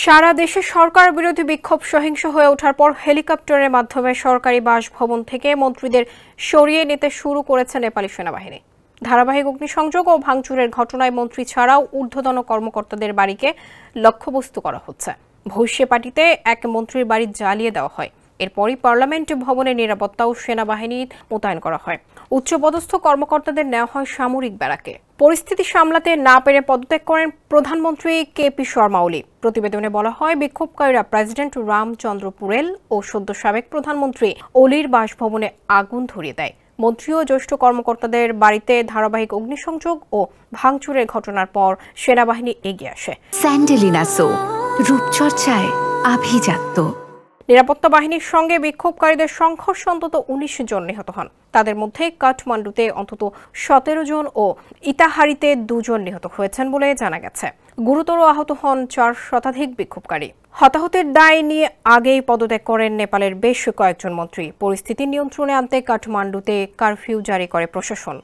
সারা দেশে সরকার বিরোধী বিক্ষোভ সহিংস হয়ে ওঠার পর হেলিকপ্টারের মাধ্যমে সরকারি বাসভবন থেকে মন্ত্রীদের সরিয়ে নিতে শুরু করেছে নেপালি সেনাবাহিনী। ধারাবাহিক অগ্নিসংযোগ ও ভাঙচুরের ঘটনায় মন্ত্রী ছাড়াও ঊর্ধ্বতন কর্মকর্তাদের বাড়িকে লক্ষ্যবস্তু করা হচ্ছে। ভৈষ্যপাটিতে এক মন্ত্রীর বাড়ি জ্বালিয়ে দেওয়া হয়। এরপরই পার্লামেন্ট ভবনের নিরাপত্তাও সেনাবাহিনী মোতায়েন করা হয়। উচ্চপদস্থ কর্মকর্তাদের নেওয়া হয় সামরিক ব্যারাকে। পরিস্থিতি সামলাতে না পেরে পদত্যাগ করেন প্রধানমন্ত্রী কেপি শর্মা ওলি। প্রতিবেদনে বলা হয়, বিক্ষোভকারীরা প্রেসিডেন্ট রামচন্দ্র পুরেল ও সদ্য সাবেক প্রধানমন্ত্রী ওলির বাসভবনে আগুন ধরিয়ে দেয়। মন্ত্রী ও জ্যেষ্ঠ কর্মকর্তাদের বাড়িতে ধারাবাহিক অগ্নিসংযোগ ও ভাঙচুরের ঘটনার পর সেনাবাহিনী এগিয়ে আসে। স্যান্ডেলিনা সো, রূপচর্চায় আভিজাত্য। নিরাপত্তা বাহিনীর সঙ্গে বিক্ষোভকারীদের সংঘর্ষে অন্তত ১৯ জন নিহত হন। তাদের মধ্যে কাঠমান্ডুতে অন্তত ১৭ জন ও ইতাহারিতে ২ জন নিহত হয়েছেন বলে জানা গেছে। গুরুতর আহত হন ৪ শতাধিক বিক্ষোভকারী। হতাহতের দায় নিয়ে আগেই পদত্যাগ করেন নেপালের বেশ কয়েকজন মন্ত্রী। পরিস্থিতি নিয়ন্ত্রণে আনতে কাঠমান্ডুতে কারফিউ জারি করে প্রশাসন।